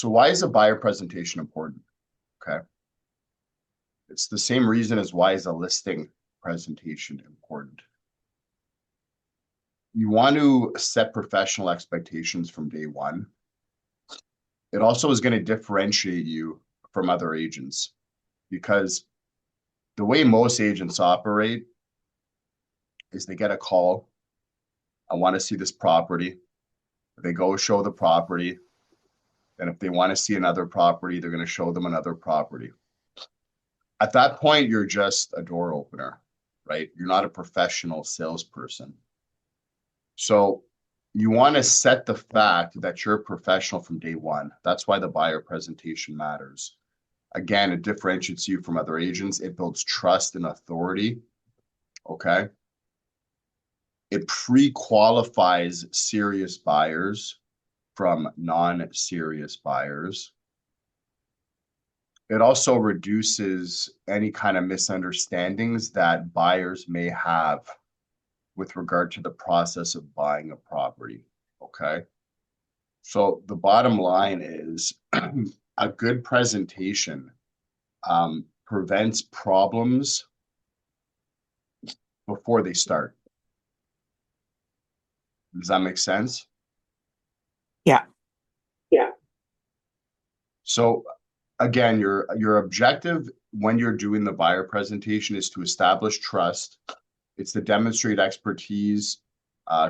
So why is a buyer presentation important? Okay. It's the same reason as why is a listing presentation important. You want to set professional expectations from day one. It also is going to differentiate you from other agents because the way most agents operate is they get a call. I want to see this property. They go show the property. And if they want to see another property, they're going to show them another property. At that point, you're just a door opener, right? You're not a professional salesperson. So you want to set the fact that you're a professional from day one. That's why the buyer presentation matters. Again, it differentiates you from other agents. It builds trust and authority. Okay. It pre-qualifies serious buyers from non-serious buyers. It also reduces any kind of misunderstandings that buyers may have with regard to the process of buying a property. Okay. So the bottom line is a good presentation prevents problems before they start. Does that make sense? Yeah. Yeah. So again, your objective when you're doing the buyer presentation is to establish trust. It's to demonstrate expertise,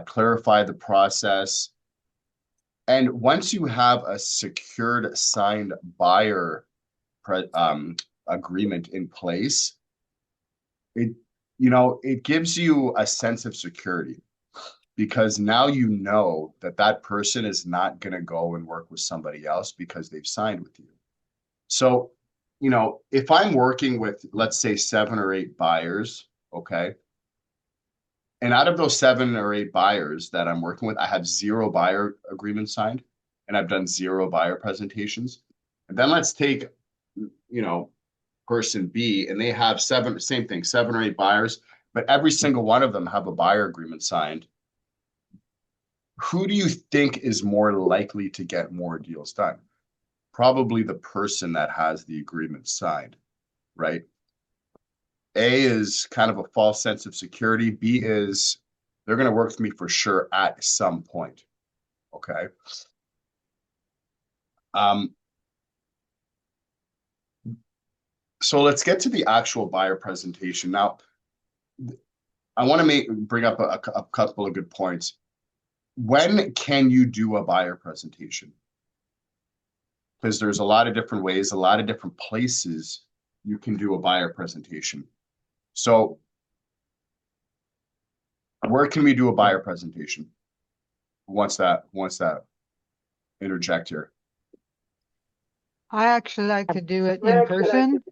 clarify the process. And once you have a secured signed buyer agreement in place, it it gives you a sense of security because now you know that that person is not going to go and work with somebody else because they've signed with you. So, if I'm working with, let's say, 7 or 8 buyers, okay, and out of those 7 or 8 buyers that I'm working with, I have 0 buyer agreements signed and I've done 0 buyer presentations. And then let's take, person B and they have same thing, 7 or 8 buyers, but every single one of them have a buyer agreement signed. Who do you think is more likely to get more deals done? Probably the person that has the agreement signed, right? A is kind of a false sense of security. B is they're going to work with me for sure at some point. Okay. Um, so let's get to the actual buyer presentation. Now, I want to bring up a couple of good points. When can you do a buyer presentation? Because there's a lot of different ways, a lot of different places you can do a buyer presentation. So where can we do a buyer presentation? Wants that interject here. I actually like to do it in person.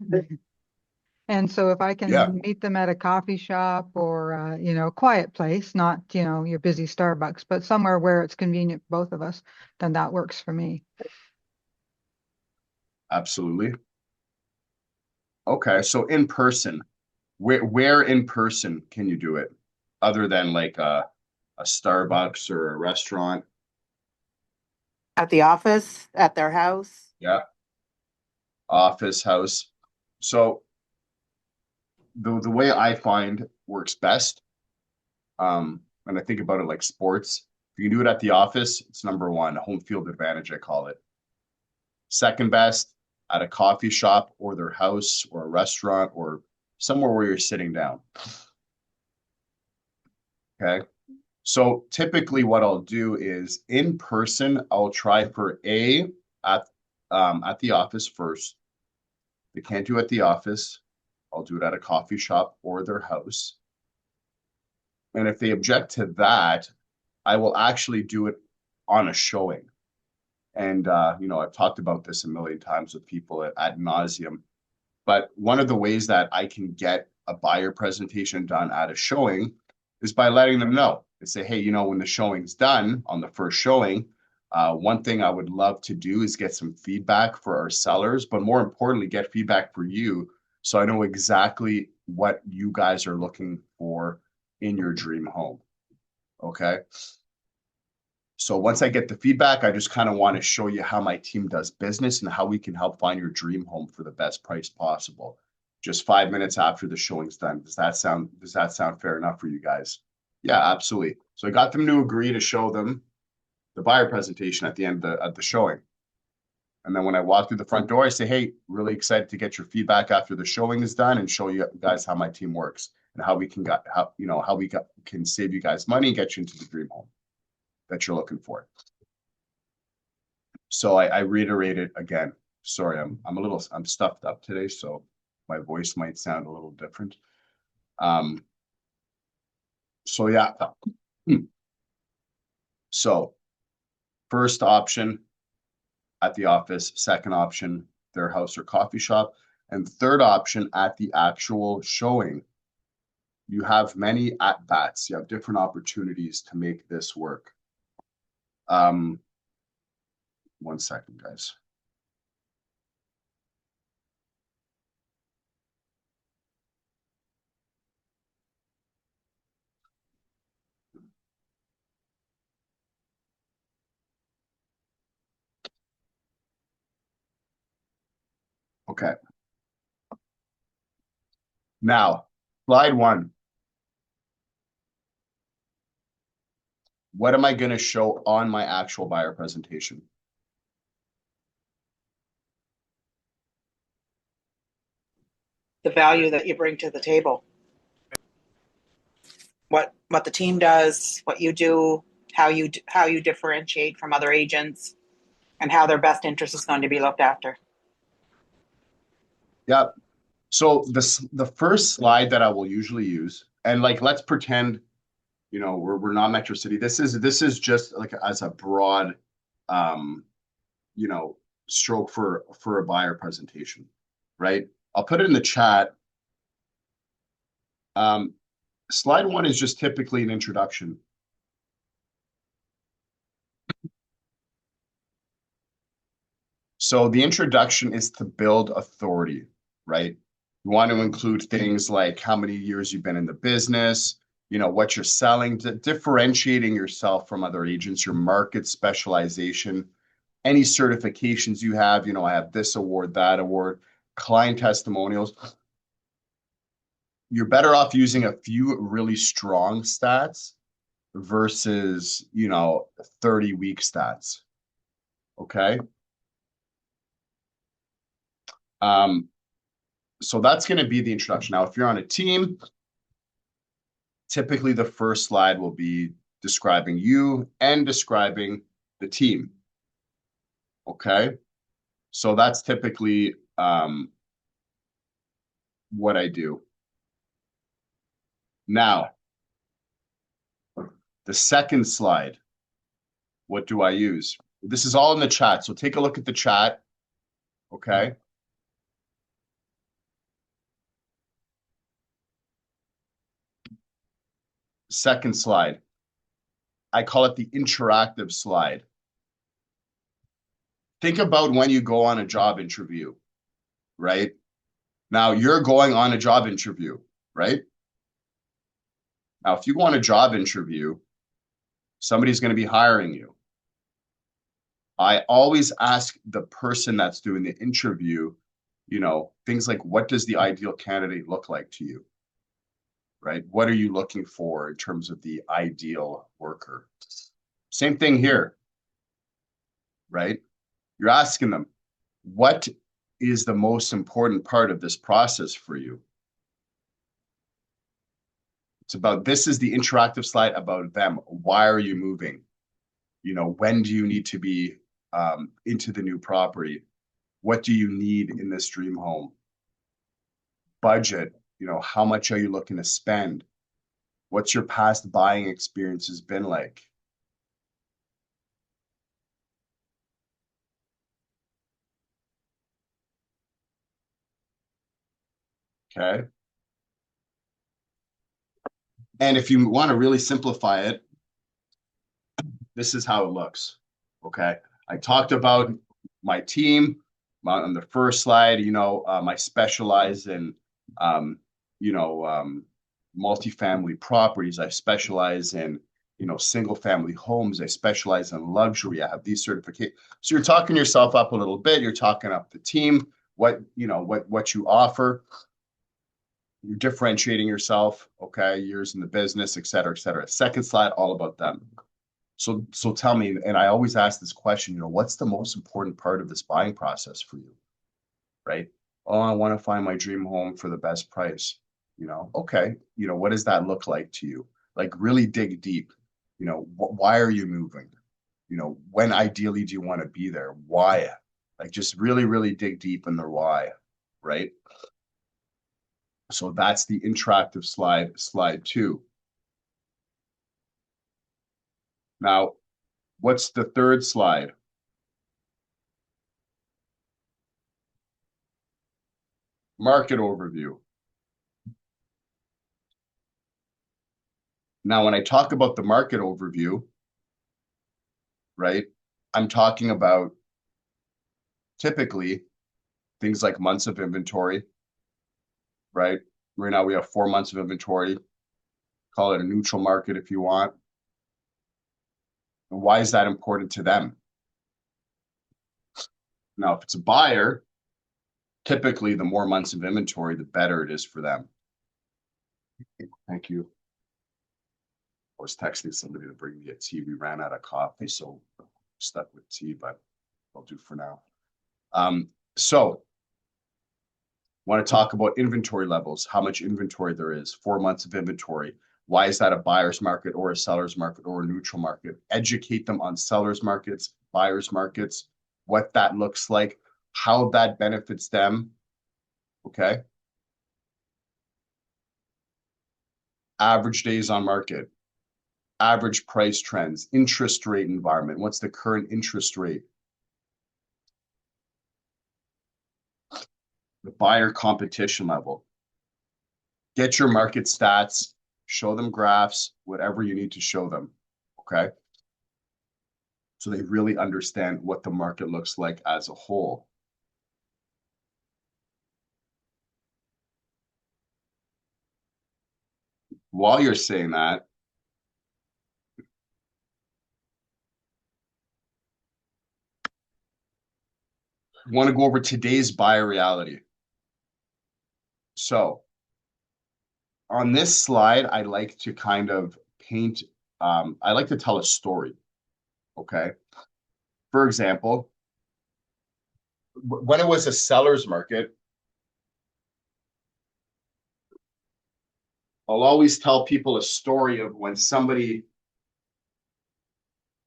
And so if I Yeah, can meet them at a coffee shop or, a quiet place, not, your busy Starbucks, but somewhere where it's convenient for both of us, then that works for me. absolutely. Okay, so in person, where in person can you do it other than like a Starbucks or a restaurant? At the office, at their house. Yeah, office, house. So the way I find works best, and I think about it like sports. If you can do it at the office, it's number one, home field advantage, I call it. Second best at a coffee shop or their house or a restaurant or somewhere where you're sitting down. Okay. So typically what I'll do is in person, I'll try for at the office first. They can't do it at the office. I'll do it at a coffee shop or their house. And if they object to that, I will actually do it on a showing. And I've talked about this a million times with people ad nauseum. But one of the ways that I can get a buyer presentation done at a showing is by letting them know. They say, hey, when the showing's done on the first showing, one thing I would love to do is get some feedback for our sellers, but more importantly, get feedback for you so I know exactly what you guys are looking for in your dream home. Okay. So once I get the feedback, I just kind of want to show you how my team does business and how we can help find your dream home for the best price possible. Just 5 minutes after the showing's done. Does that sound fair enough for you guys? Yeah, absolutely. So I got them to agree to show them the buyer presentation at the end of the showing. And then when I walk through the front door, I say, hey, really excited to get your feedback after the showing is done and show you guys how my team works and how we can can save you guys money and get you into the dream home that you're looking for. So I reiterate it again. Sorry, I'm stuffed up today, so my voice might sound a little different. So yeah. So first option at the office, second option, their house or coffee shop, and third option at the actual showing. You have many at-bats. You have different opportunities to make this work. 1 second, guys. Okay. Now, slide 1. What am I going to show on my actual buyer presentation? The value that you bring to the table. What the team does, what you do, how you differentiate from other agents, and how their best interest is going to be looked after. Yeah. So the first slide that I will usually use, and like let's pretend, we're not Metro City. This is just like as a broad, stroke for a buyer presentation, right? I'll put it in the chat. Slide 1 is just typically an introduction. So the introduction is to build authority, right? You want to include things like how many years you've been in the business, what you're selling, differentiating yourself from other agents, your market specialization, any certifications you have, I have this award, that award, client testimonials. You're better off using a few really strong stats versus, 30-week stats. Okay. So that's going to be the introduction. Now, if you're on a team, typically the first slide will be describing you and describing the team. Okay. So that's typically what I do. Now, the second slide, what do I use? This is all in the chat. So take a look at the chat. Okay. Second slide. I call it the interactive slide. Think about when you go on a job interview, right? Now you're going on a job interview, right? Now, if you go on a job interview, somebody's going to be hiring you. I always ask the person that's doing the interview, things like, what does the ideal candidate look like to you? Right? What are you looking for in terms of the ideal worker? Same thing here, right? You're asking them, what is the most important part of this process for you? This is the interactive slide about them. Why are you moving? When do you need to be into the new property? What do you need in this dream home? Budget, how much are you looking to spend? What's your past buying experiences been like? Okay. And if you want to really simplify it, this is how it looks. Okay. I talked about my team on the first slide. I specialize in, multifamily properties. I specialize in, single family homes. I specialize in luxury. I have these certifications. So you're talking yourself up a little bit. You're talking up the team, what you offer. You're differentiating yourself, okay, years in the business, et cetera, et cetera. Second slide, all about them. So tell me, and I always ask this question, what's the most important part of this buying process for you, right? Oh, I want to find my dream home for the best price. Okay, what does that look like to you? Like really dig deep. Why are you moving? When ideally do you want to be there? Why? Like just really, really dig deep in their why, right? So that's the interactive slide 2. Now, what's the third slide? Market overview. Now, when I talk about the market overview, right, I'm talking about typically things like months of inventory, right? Right now we have 4 months of inventory. Call it a neutral market if you want. And why is that important to them? Now, if it's a buyer, typically the more months of inventory, the better it is for them. Thank you. I was texting somebody to bring me a tea. We ran out of coffee, so I'm stuck with tea, but I'll do for now. So want to talk about inventory levels, how much inventory there is, 4 months of inventory. Why is that a buyer's market or a seller's market or a neutral market? Educate them on sellers markets, buyers markets, what that looks like, how that benefits them. Okay. Average days on market, average price trends, interest rate environment. What's the current interest rate? The buyer competition level. Get your market stats, show them graphs, whatever you need to show them. Okay. So they really understand what the market looks like as a whole. While you're saying that, I want to go over today's buyer reality. So on this slide, I like to kind of paint, I like to tell a story. Okay. For example, when it was a seller's market, I'll always tell people a story of when somebody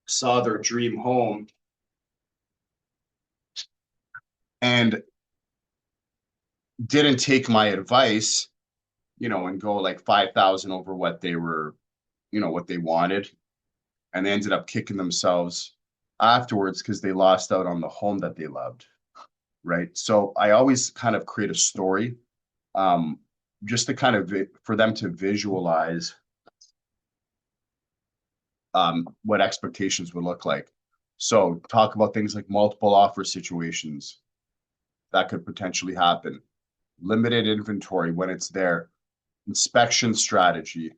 saw their dream home and didn't take my advice, and go like 5,000 over what they were, what they wanted. And they ended up kicking themselves afterwards because they lost out on the home that they loved. Right. So I always kind of create a story, just to kind of for them to visualize what expectations would look like. So talk about things like multiple offer situations that could potentially happen, limited inventory when it's there, inspection strategy,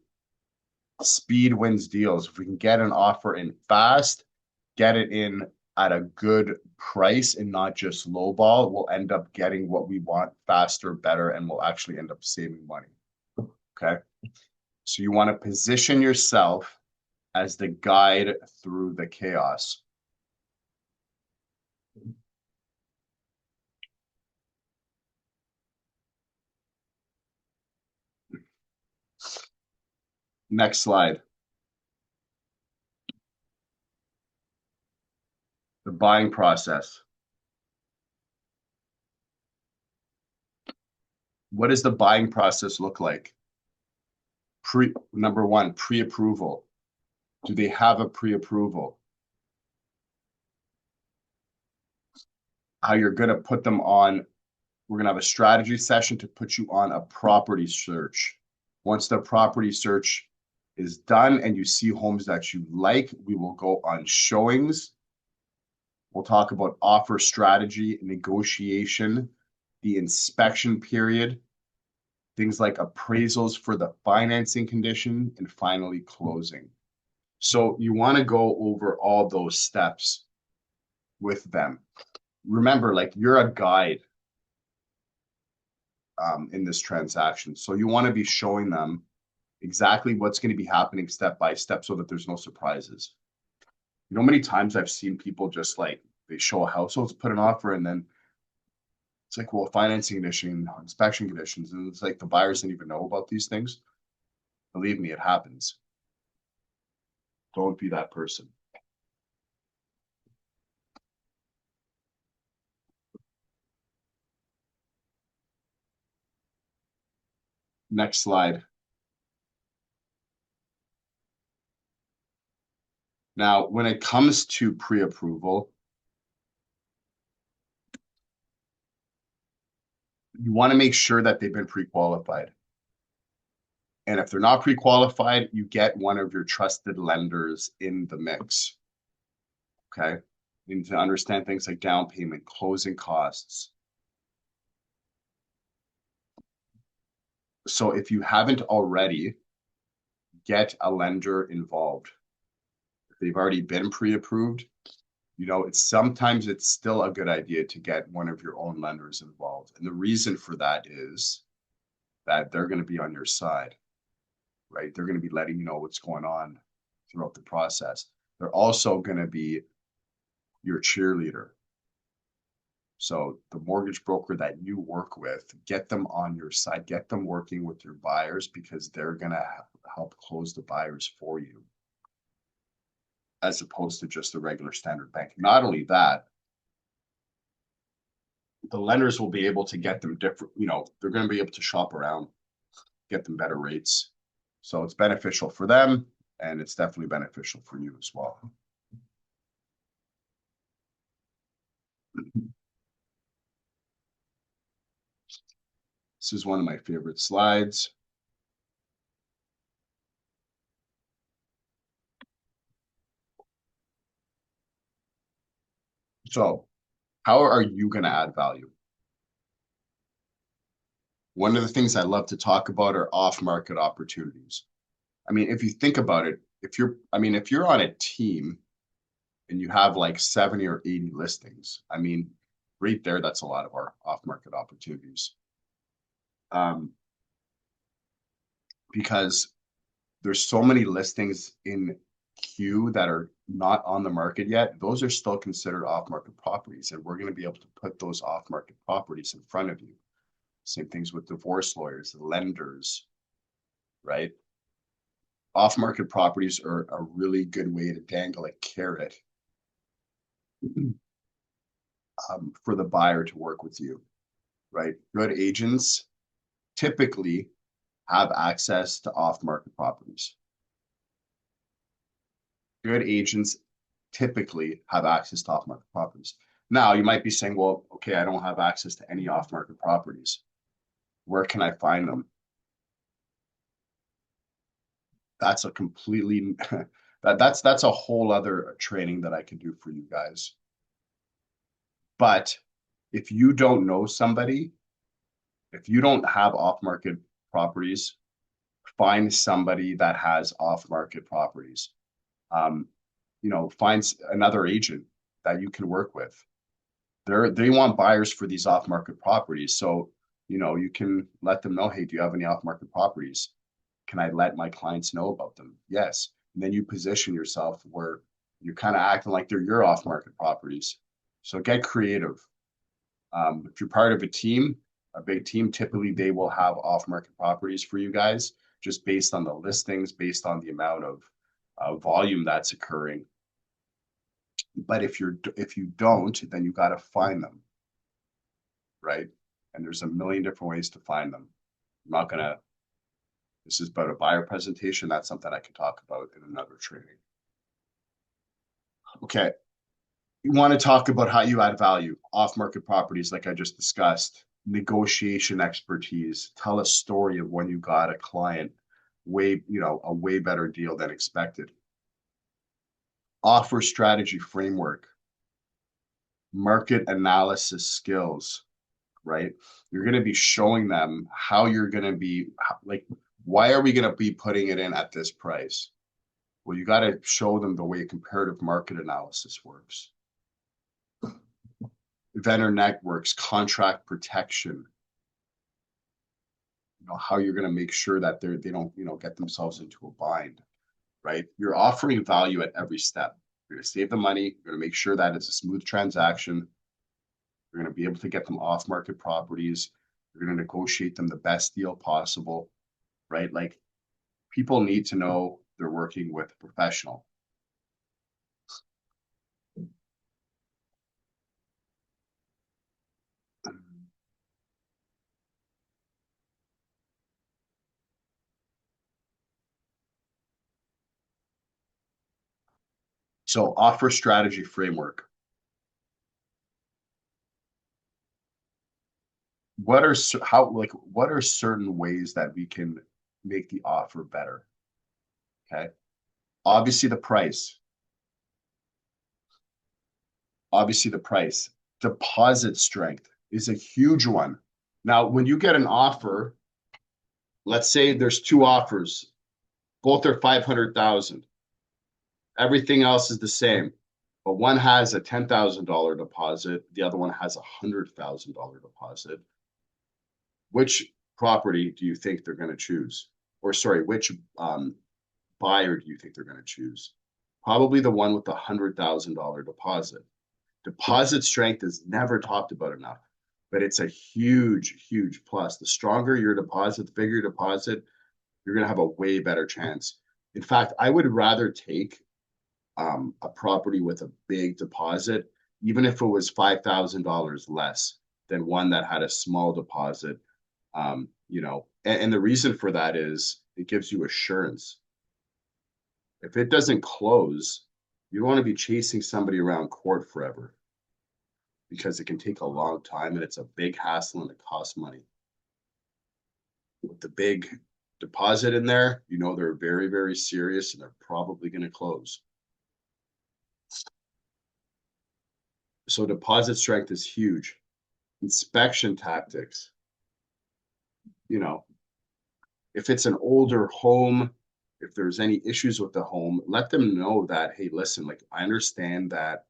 speed wins deals. If we can get an offer in fast, get it in at a good price and not just lowball, we'll end up getting what we want faster, better, and we'll actually end up saving money. Okay. So you want to position yourself as the guide through the chaos. Next slide. The buying process. What does the buying process look like? Number one, pre-approval. Do they have a pre-approval? How you're going to put them on, we're going to have a strategy session to put you on a property search. Once the property search is done and you see homes that you like, we will go on showings. We'll talk about offer strategy, negotiation, the inspection period, things like appraisals for the financing condition, and finally closing. So you want to go over all those steps with them. Remember, like you're a guide in this transaction. So you want to be showing them exactly what's going to be happening step by step so that there's no surprises. You know, many times I've seen people just like they show a house, so let's put an offer, and then it's like, well, financing condition, inspection conditions, and it's like the buyers didn't even know about these things. Believe me, it happens. Don't be that person. Next slide. Now, when it comes to pre-approval, you want to make sure that they've been pre-qualified. And if they're not pre-qualified, you get one of your trusted lenders in the mix. Okay. You need to understand things like down payment, closing costs. So if you haven't already, get a lender involved. If they've already been pre-approved, you know, sometimes it's still a good idea to get one of your own lenders involved. And the reason for that is that they're going to be on your side, right? They're going to be letting you know what's going on throughout the process. They're also going to be your cheerleader. So the mortgage broker that you work with, get them on your side, get them working with your buyers because they're going to help close the buyers for you as opposed to just a regular standard bank. Not only that, the lenders will be able to get them different, you know, they're going to be able to shop around, get them better rates. So it's beneficial for them and it's definitely beneficial for you as well. This is one of my favorite slides. So how are you going to add value? One of the things I love to talk about are off-market opportunities. I mean, if you think about it, if you're on a team and you have like 70 or 80 listings, I mean, right there, that's a lot of our off-market opportunities. Because there's so many listings in queue that are not on the market yet. Those are still considered off-market properties, and we're going to be able to put those off-market properties in front of you. Same things with divorce lawyers, lenders, right? Off-market properties are a really good way to dangle a carrot for the buyer to work with you, right? Good agents typically have access to off-market properties. Good agents typically have access to off-market properties. Now, you might be saying, well, okay, I don't have access to any off-market properties. Where can I find them? That's a completely that's a whole other training that I can do for you guys. But if you don't know somebody, if you don't have off-market properties, find somebody that has off-market properties. You know, find another agent that you can work with. They want buyers for these off-market properties. So, you know, you can let them know, hey, do you have any off-market properties? Can I let my clients know about them? Yes. And then you position yourself where you're kind of acting like they're your off-market properties. So get creative. If you're part of a team, a big team, typically they will have off-market properties for you guys, just based on the listings, based on the amount of volume that's occurring. But if you don't, then you got to find them, right? And there's a million different ways to find them. I'm not gonna. This is about a buyer presentation. That's something I can talk about in another training. Okay, you want to talk about how you add value, off-market properties, like I just discussed, negotiation expertise, tell a story of when you got a client a way better deal than expected. Offer strategy framework, market analysis skills, right? You're going to be showing them how you're going to be like, why are we going to be putting it in at this price? Well, you got to show them the way comparative market analysis works. Vendor networks, contract protection, how you're going to make sure that they don't, get themselves into a bind, right? You're offering value at every step. You're going to save the money. You're going to make sure that it's a smooth transaction. You're going to be able to get them off market properties. You're going to negotiate them the best deal possible, right? Like, people need to know they're working with a professional. So, offer strategy framework. What are certain ways that we can make the offer better? Okay. Obviously the price. Deposit strength is a huge one. Now, when you get an offer, let's say there's two offers, both are 500,000. Everything else is the same, but one has a $10,000 deposit, the other one has a $100,000 deposit. Which property do you think they're going to choose? Or sorry, which buyer do you think they're going to choose? Probably the one with the $100,000 deposit. Deposit strength is never talked about enough, but it's a huge, huge plus. The stronger your deposit, the bigger your deposit, you're going to have a way better chance. In fact, I would rather take a property with a big deposit, even if it was $5,000 less than one that had a small deposit. And the reason for that is it gives you assurance. If it doesn't close, you don't want to be chasing somebody around court forever, because it can take a long time and it's a big hassle and it costs money. With the big deposit in there, they're very, very serious and they're probably going to close. So deposit strength is huge. Inspection tactics. If it's an older home, if there's any issues with the home, let them know that, hey, listen, like, I understand that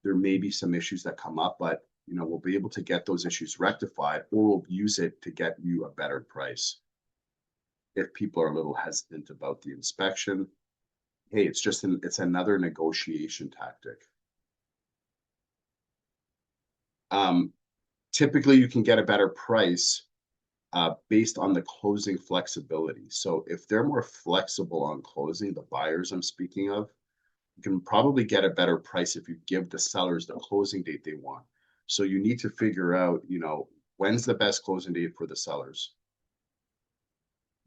there may be some issues that come up, but we'll be able to get those issues rectified, or we'll use it to get you a better price. If people are a little hesitant about the inspection, hey, it's another negotiation tactic. Typically you can get a better price based on the closing flexibility. So if they're more flexible on closing, the buyers I'm speaking of, you can probably get a better price if you give the sellers the closing date they want. So you need to figure out, when's the best closing date for the sellers.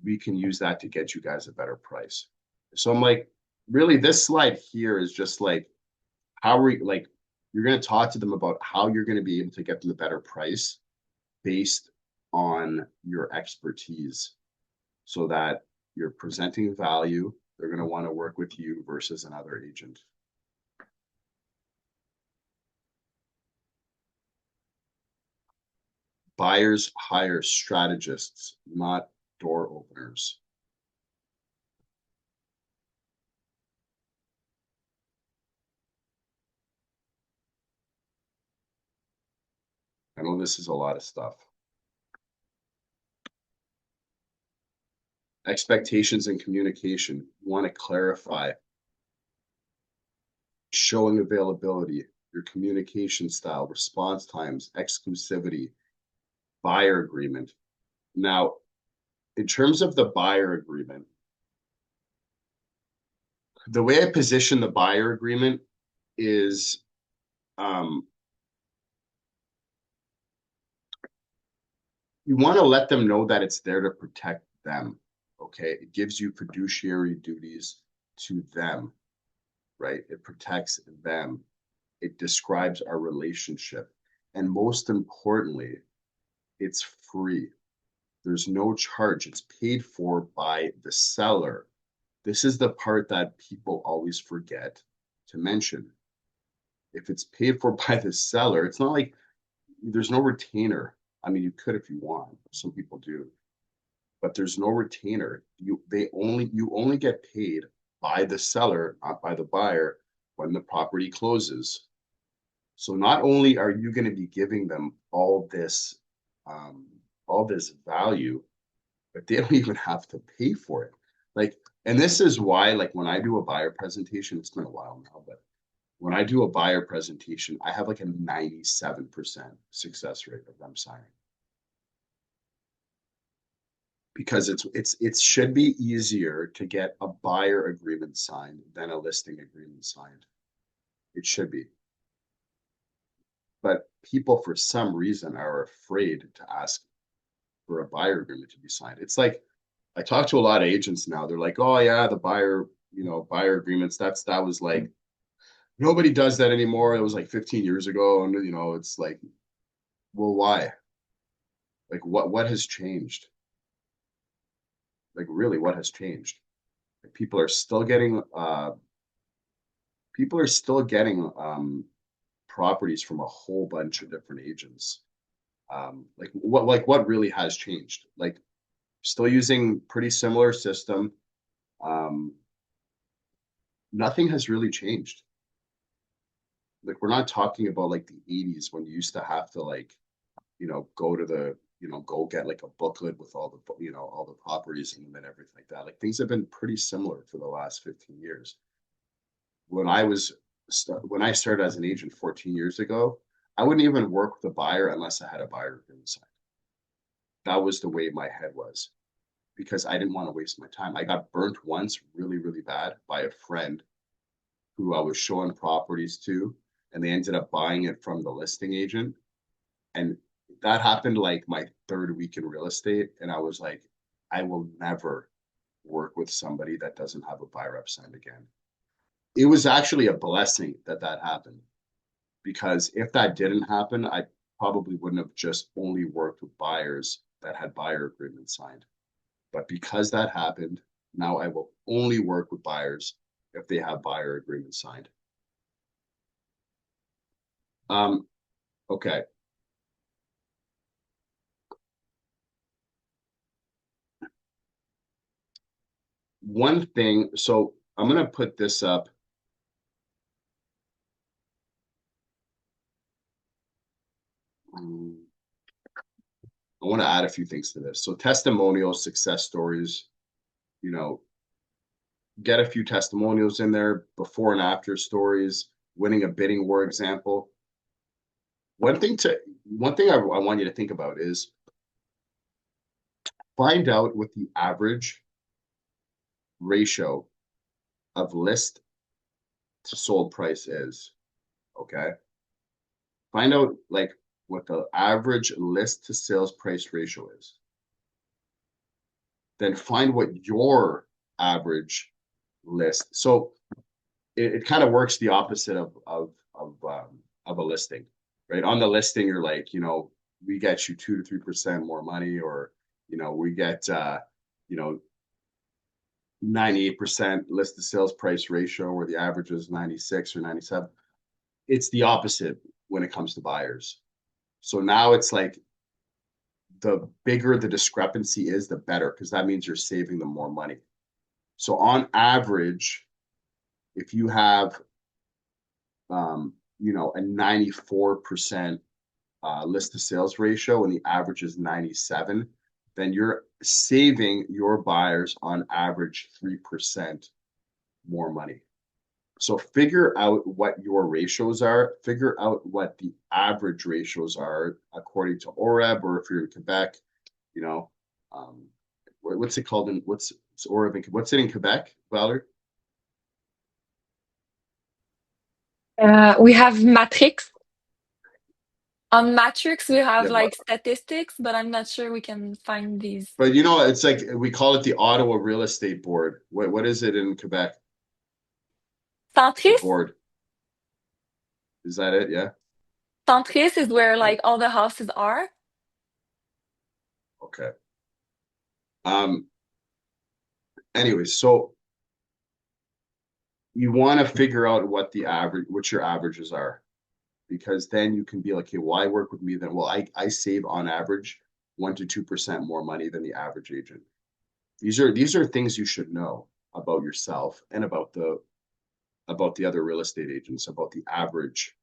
We can use that to get you guys a better price. So I'm like, really, this slide here is just like, you're going to talk to them about how you're going to be able to get them a better price based on your expertise, so that you're presenting value. They're going to want to work with you versus another agent. Buyers hire strategists, not door openers. I know this is a lot of stuff. Expectations and communication. You want to clarify. Showing availability, your communication style, response times, exclusivity, buyer agreement. Now, in terms of the buyer agreement, the way I position the buyer agreement is you want to let them know that it's there to protect them. Okay. It gives you fiduciary duties to them, right? It protects them. It describes our relationship. And most importantly, it's free. There's no charge. It's paid for by the seller. This is the part that people always forget to mention. If it's paid for by the seller, it's not like there's no retainer. I mean, you could if you want. Some people do, but there's no retainer. You only get paid by the seller, not by the buyer, when the property closes. So not only are you going to be giving them all this value, but they don't even have to pay for it. Like, and this is why, like, when I do a buyer presentation, it's been a while now, but when I do a buyer presentation, I have like a 97% success rate of them signing. Because it should be easier to get a buyer agreement signed than a listing agreement signed. It should be. But people, for some reason, are afraid to ask for a buyer agreement to be signed. It's like, I talk to a lot of agents now. They're like, oh yeah, the buyer agreements, that was like, nobody does that anymore. It was like 15 years ago. And it's like, well, why? Like, what has changed? Like, really, what has changed? Like, people are still getting properties from a whole bunch of different agents. Like what really has changed? Like, still using pretty similar system. Nothing has really changed. Like, we're not talking about like the 80s when you used to have to, like, go to the, go get like a booklet with all the, all the properties in them and everything like that. Like, things have been pretty similar for the last 15 years. When I started as an agent 14 years ago, I wouldn't even work with a buyer unless I had a buyer agreement signed. That was the way my head was, because I didn't want to waste my time. I got burnt once really, really bad by a friend who I was showing properties to, and they ended up buying it from the listing agent. And that happened like my third week in real estate. And I was like, I will never work with somebody that doesn't have a buyer rep signed again. It was actually a blessing that happened, because if that didn't happen, I probably wouldn't have just only worked with buyers that had buyer agreements signed. But because that happened, now I will only work with buyers if they have buyer agreements signed. Okay. One thing, so I'm going to put this up. I want to add a few things to this. So testimonials, success stories, get a few testimonials in there, before and after stories, winning a bidding war example. One thing I want you to think about is find out what the average ratio of list to sold price is. Okay. Find out like what the average list to sales price ratio is. Then find what your average list. So it kind of works the opposite of a listing, right? On the listing, you're like, we get you 2 to 3% more money, or we get 98% list to sales price ratio, where the average is 96 or 97. It's the opposite when it comes to buyers. So now it's like, the bigger the discrepancy is, the better, because that means you're saving them more money. So on average, if you have, a 94% list to sales ratio and the average is 97, then you're saving your buyers on average 3% more money. So figure out what your ratios are, figure out what the average ratios are according to OREB, or if you're in Quebec, what's it called what's OREB what's it in Quebec, Valerie? We have matrix. On matrix, we have Yeah, like statistics, but I'm not sure we can find these. but it's like, we call it the Ottawa Real Estate Board. What is it in Quebec? Centris? Board. Is that it? Yeah. Centris is where like all the houses are. Okay. Anyway, so you want to figure out what your averages are, because then you can be like, okay, why work with me then? Well, I save on average 1 to 2% more money than the average agent. These are things you should know. about yourself and about the other real estate agents, about the average.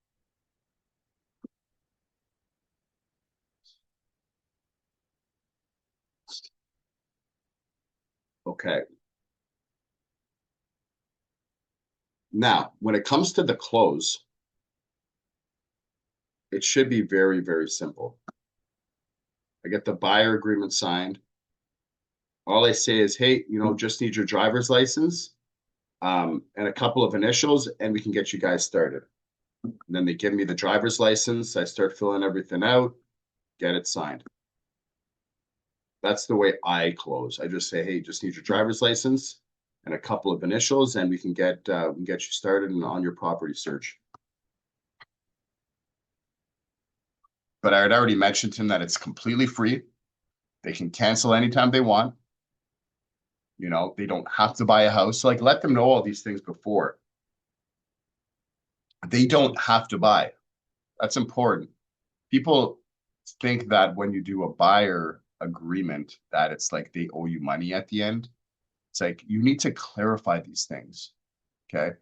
Okay. Now, when it comes to the close, it should be very, very simple. I get the buyer agreement signed. All I say is, hey, just need your driver's license, and a couple of initials, and we can get you guys started. And then they give me the driver's license. I start filling everything out, get it signed. That's the way I close. I just say, hey, just need your driver's license and a couple of initials, and we can get you started on your property search. But I had already mentioned to him that it's completely free. They can cancel anytime they want. They don't have to buy a house. So, let them know all these things before. They don't have to buy. That's important. People think that when you do a buyer agreement, that it's like they owe you money at the end. It's like you need to clarify these things. Okay.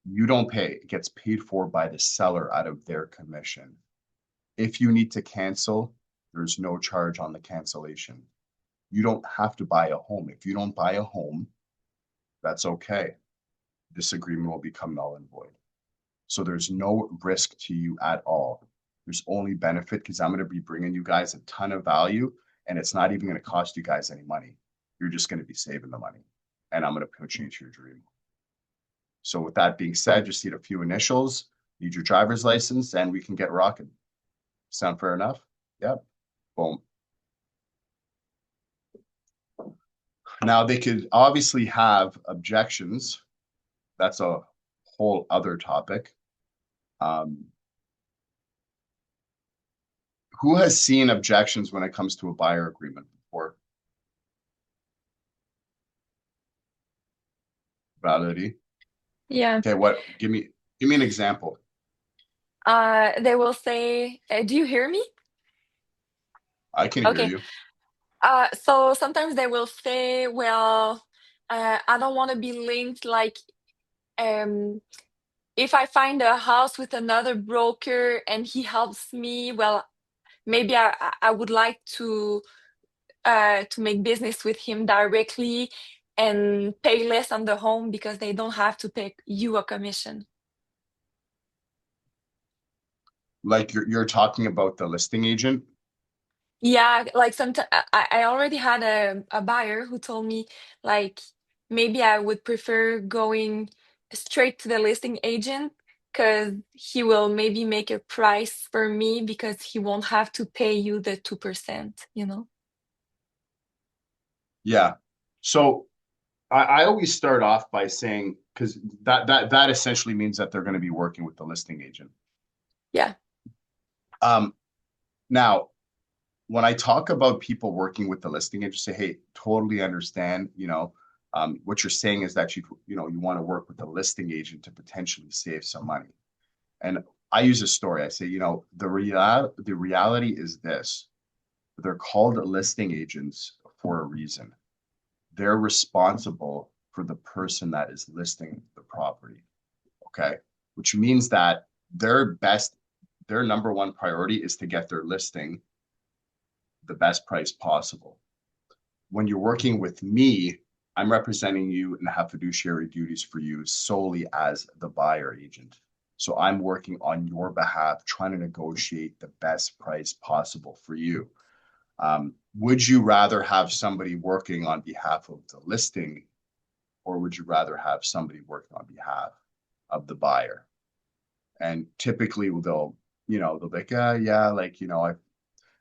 You don't pay. It gets paid for by the seller out of their commission. If you need to cancel, there's no charge on the cancellation. You don't have to buy a home. If you don't buy a home, that's okay. This agreement will become null and void. So there's no risk to you at all. There's only benefit because I'm going to be bringing you guys a ton of value, and it's not even going to cost you guys any money. You're just going to be saving the money, and I'm going to put you into your dream. So with that being said, just need a few initials, need your driver's license, and we can get rocking. Sound fair enough? Yep. Boom. Now they could obviously have objections. That's a whole other topic. Who has seen objections when it comes to a buyer agreement before? Valerie? Yeah. Okay, give me an example. They will say, do you hear me? I can hear Okay. you. So sometimes they will say, well, I don't want to be linked, um, if I find a house with another broker and he helps me, well, maybe I would like to make business with him directly and pay less on the home because they don't have to pay you a commission. Like you're talking about the listing agent? Yeah, like sometimes I already had a buyer who told me like maybe I would prefer going straight to the listing agent because he will maybe make a price for me because he won't have to pay you the 2%, you know? Yeah. So I always start off by saying, because that essentially means that they're going to be working with the listing agent. Yeah. Now, when I talk about people working with the listing agent, say, hey, totally understand, what you're saying is that you want to work with the listing agent to potentially save some money. And I use a story. I say, the reality is this. They're called listing agents for a reason. They're responsible for the person that is listing the property. Okay. Which means that their number one priority is to get their listing the best price possible. When you're working with me, I'm representing you and have fiduciary duties for you solely as the buyer agent. So I'm working on your behalf, trying to negotiate the best price possible for you. Would you rather have somebody working on behalf of the listing, or would you rather have somebody working on behalf of the buyer? And typically they'll be like,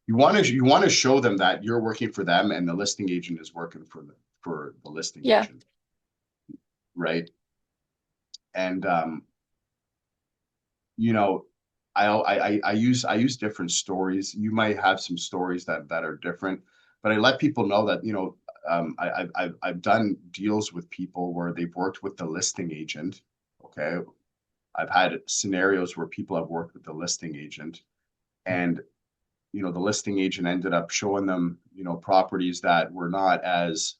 you want to show them that you're working for them and the listing agent is working for the listing Yeah. agent, right? And I use different stories. You might have some stories that are different, but I let people know that I've done deals with people where they've worked with the listing agent. Okay, I've had scenarios where people have worked with the listing agent, and the listing agent ended up showing them properties that were not as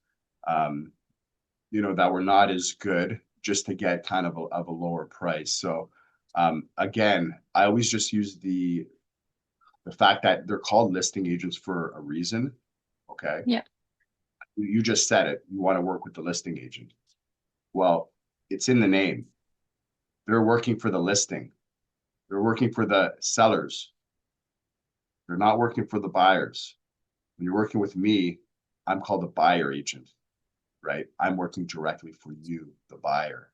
that were not as good just to get kind of a lower price. So again, I always just use the fact that they're called listing agents for a reason. Okay. Yeah. You just said it. You want to work with the listing agent. Well, it's in the name. They're working for the listing. They're working for the sellers. They're not working for the buyers. When you're working with me, I'm called a buyer agent, right? I'm working directly for you, the buyer.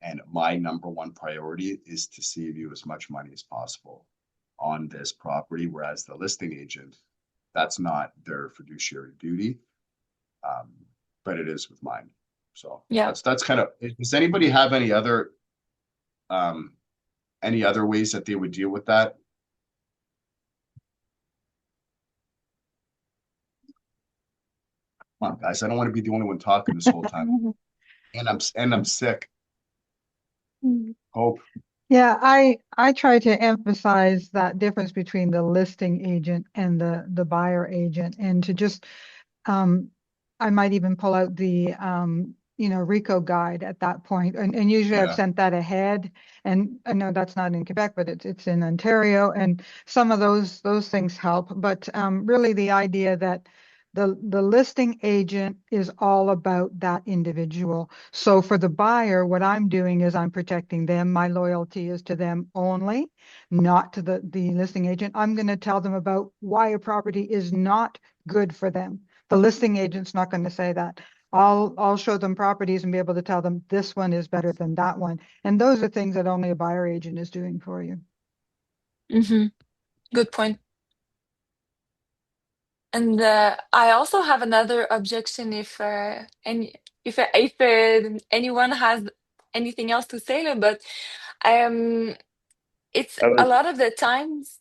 And my number one priority is to save you as much money as possible on this property. Whereas the listing agent, that's not their fiduciary duty, but it is with mine. So Yeah. that's kind of. Does anybody have um, any other ways that they would deal with that? Come on, guys, I don't want to be the only one talking this whole time, and I'm sick. Hope. Yeah, I try to emphasize that difference between the listing agent and the buyer agent, and to just um, I might even pull out the RICO guide at that point. And usually I've Yeah. sent that ahead. And I know that's not in Quebec, but it's in Ontario. And some of those things help. But really the idea that the listing agent is all about that individual. So for the buyer, what I'm doing is I'm protecting them. My loyalty is to them only, not to the listing agent. I'm going to tell them about why a property is not good for them. The listing agent's not going to say that. I'll show them properties and be able to tell them this one is better than that one. And those are things that only a buyer agent is doing for you. Mm-hmm. Good point. And I also have another objection if anyone has anything else to say, but um, it's I a was lot of the times.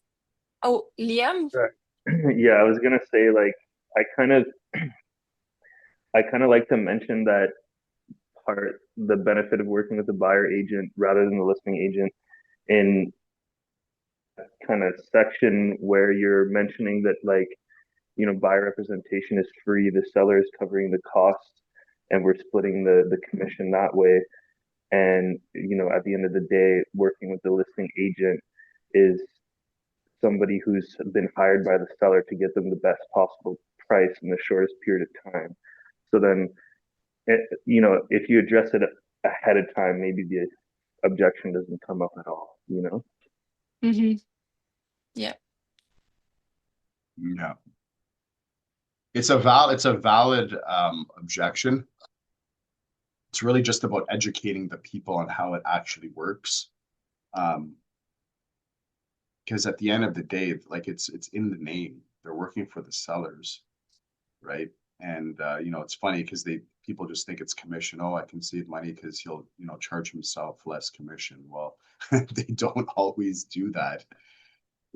Oh, Liam. yeah, I was gonna say like I kind of I kind of like to mention that part, the benefit of working with the buyer agent rather than the listing agent in kind of section where you're mentioning that like, buyer representation is free, the seller is covering the costs, and we're splitting the commission that way. And at the end of the day, working with the listing agent is somebody who's been hired by the seller to get them the best possible price in the shortest period of time. So then, if you address it ahead of time, maybe the objection doesn't come up at all. Mm-hmm. Yeah. Yeah. It's a valid objection. It's really just about educating the people on how it actually works. Because at the end of the day, like it's in the name. They're working for the sellers, right? And it's funny because people just think it's commission. Oh, I can save money because he'll charge himself less commission. Well, they don't always do that.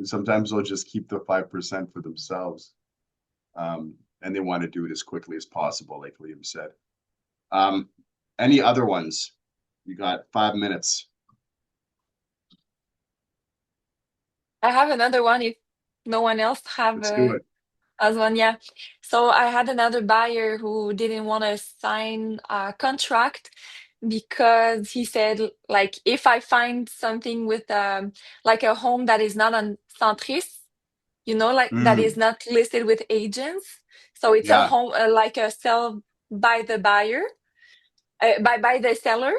Sometimes they'll just keep the 5% for themselves, and they want to do it as quickly as possible, like Liam said. Um, any other ones? You got 5 minutes. I have another one if no one else have Let's do it. as one. Yeah. So I had another buyer who didn't want to sign a contract because he said like if I find something with like a home that is not on Centris, like that is Mm, not listed with agents. So it's a yeah, home like a sell by the buyer, by the seller.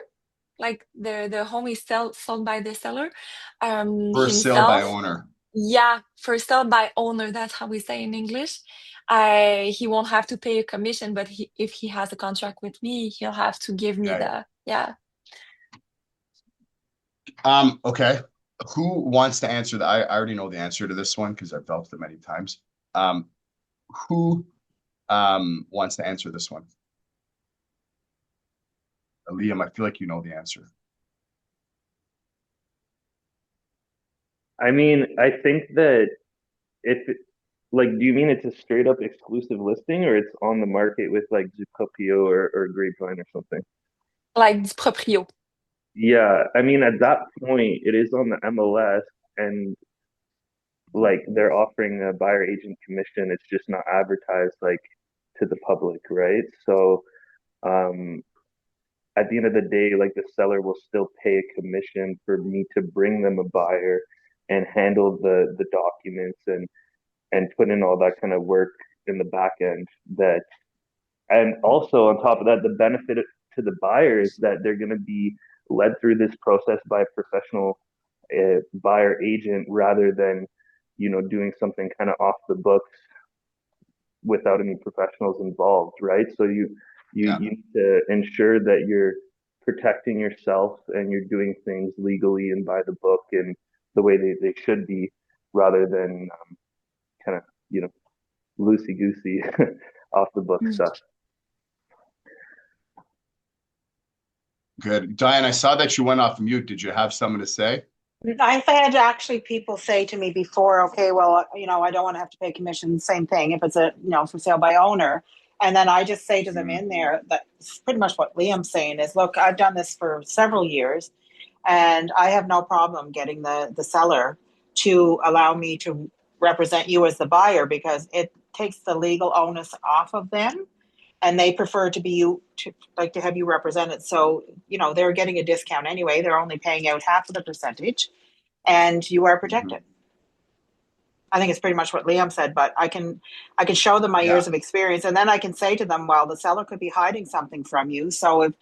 Like the home is sold by the seller first sale by himself. owner. Yeah, for sale by owner, that's how we say in English. He won't have to pay a commission, but if he has a contract with me, he'll have to give me Yeah. yeah. Okay. Who wants to answer that? I already know the answer to this one because I've dealt with it many times. Who wants to answer this one? Liam, I feel like you know the answer. I mean, I think that if like, do you mean it's a straight up exclusive listing or it's on the market with like Zucopio or Grapevine or something? Like du proprio. Yeah, I mean, at that point, it is on the MLS and like they're offering a buyer agent commission. It's just not advertised like to the public, right? So, um, at the end of the day, like the seller will still pay a commission for me to bring them a buyer and handle the documents and put in all that kind of work in the back end. That and also on top of that, the benefit to the buyer is that they're going to be led through this process by a professional buyer agent rather than doing something kind of off the books without any professionals involved, right? So you Yeah. need to ensure that you're protecting yourself and you're doing things legally and by the book and the way they should be, rather than kind of loosey goosey off the book stuff. Good. Diane, I saw that you went off mute. Did you have something to say? I've had actually people say to me before, okay, well, I don't want to have to pay commission. Same thing if it's for sale by owner. And then I just say to them in there that pretty much what Liam's saying is, look, I've done this for several years and I have no problem getting the seller to allow me to represent you as the buyer because it takes the legal onus off of them. And they prefer to have you represented. So, they're getting a discount anyway. They're only paying out half of the percentage and you are protected. I think it's pretty much what Liam said, but I can show them my years of experience and then I can say to them, well, the seller could be hiding something from you. So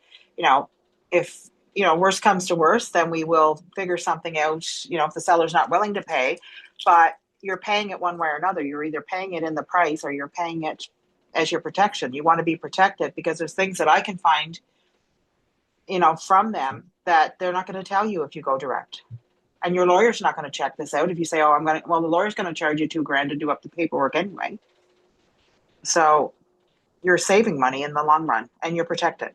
if worst comes to worst, then we will figure something out, if the seller's not willing to pay, but you're paying it one way or another. You're either paying it in the price or you're paying it as your protection. You want to be protected because there's things that I can find, from them that they're not going to tell you if you go direct. And your lawyer's not going to check this out if you say, oh, the lawyer's going to charge you $2,000 to do up the paperwork anyway. So you're saving money in the long run and you're protected.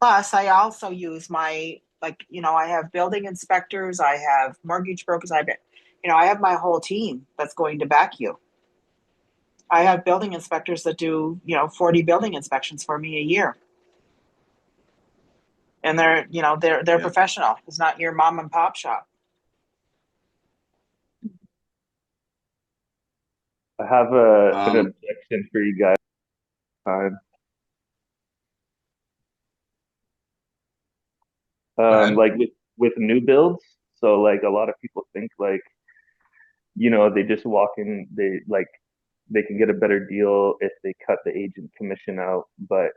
Plus, I also use I have building inspectors, I have mortgage brokers, I have my whole team that's going to back you. I have building inspectors that do, 40 building inspections for me a year. And they're professional. It's not your mom and pop shop. I have an objection for you guys. Like with new builds, so like a lot of people think like they just walk in, they can get a better deal if they cut the agent commission out, but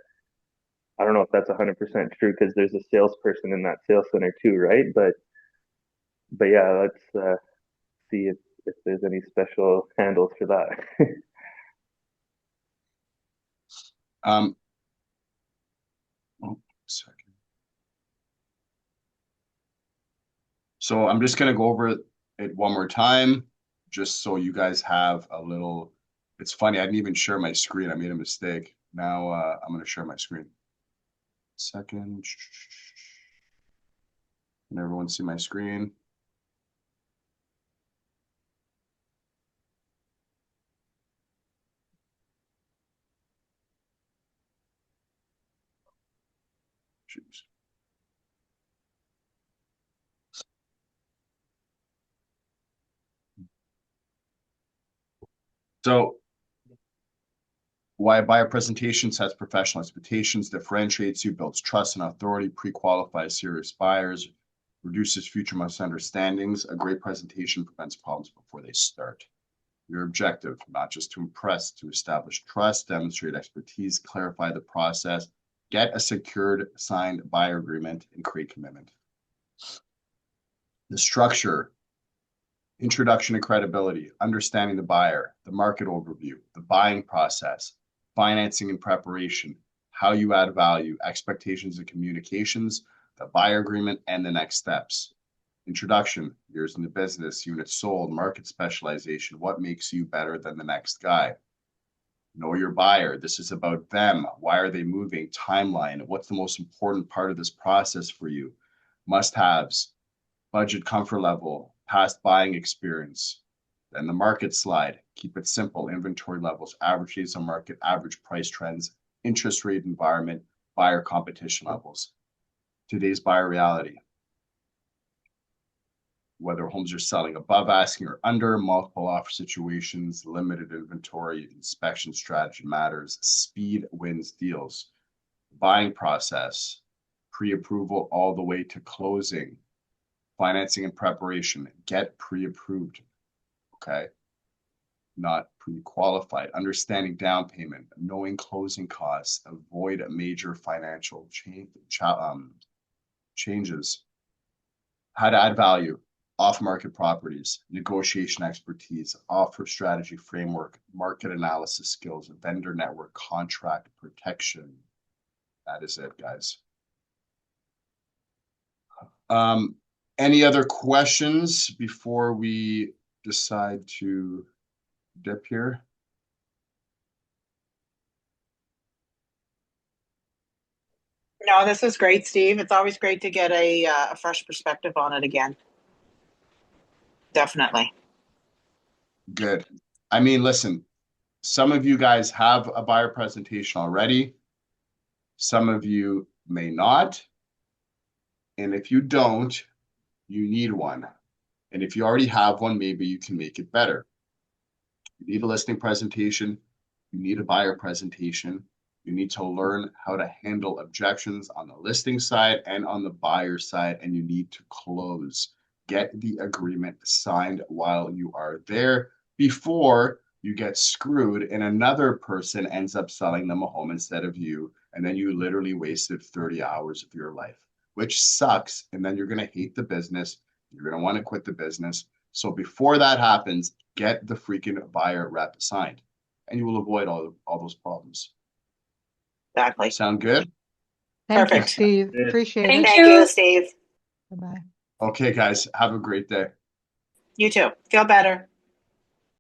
I don't know if that's 100% true because there's a salesperson in that sales center too, right? But yeah, let's see if there's any special handles for that. Second. So I'm just going to go over it one more time, just so you guys have a little. It's funny, I didn't even share my screen. I made a mistake. Now I'm going to share my screen. Second. Can everyone see my screen? Jeez. So why a buyer presentation sets professional expectations, differentiates you, builds trust and authority, pre-qualifies serious buyers, reduces future misunderstandings. A great presentation prevents problems before they start. Your objective, not just to impress, to establish trust, demonstrate expertise, clarify the process, get a secured signed buyer agreement, and create commitment. The structure, introduction to credibility, understanding the buyer, the market overview, the buying process, financing and preparation, how you add value, expectations and communications, the buyer agreement, and the next steps. Introduction, years in the business, units sold, market specialization, what makes you better than the next guy. Know your buyer. This is about them. Why are they moving? Timeline. What's the most important part of this process for you? Must-haves, budget comfort level, past buying experience. Then the market slide. Keep it simple. Inventory levels, average days on market, average price trends, interest rate environment, buyer competition levels. Today's buyer reality. Whether homes are selling above asking or under, multiple offer situations, limited inventory, inspection strategy matters, speed wins deals. buying process, pre-approval all the way to closing, financing and preparation, get pre-approved, okay? Not pre-qualified, understanding down payment, knowing closing costs, avoid major financial changes, how to add value, off-market properties, negotiation expertise, offer strategy framework, market analysis skills, vendor network, contract protection. That is it, guys. Any other questions before we decide to dip here? No, this is great, Steve. It's always great to get a fresh perspective on it again. Definitely. Good. I mean, listen, some of you guys have a buyer presentation already. Some of you may not. And if you don't, you need one. And if you already have one, maybe you can make it better. You need a listing presentation. You need a buyer presentation. You need to learn how to handle objections on the listing side and on the buyer side, and you need to close. Get the agreement signed while you are there before you get screwed and another person ends up selling them a home instead of you, and then you literally wasted 30 hours of your life, which sucks, and then you're going to hate the business. You're going to want to quit the business. So before that happens, get the freaking buyer rep signed, and you will avoid all those problems. Exactly. Sound good? Thank you, Perfect. Steve. Yeah. Appreciate Thank it. Thank you. you, Steve. Bye-bye. Okay, guys, have a great day. You too. Feel better.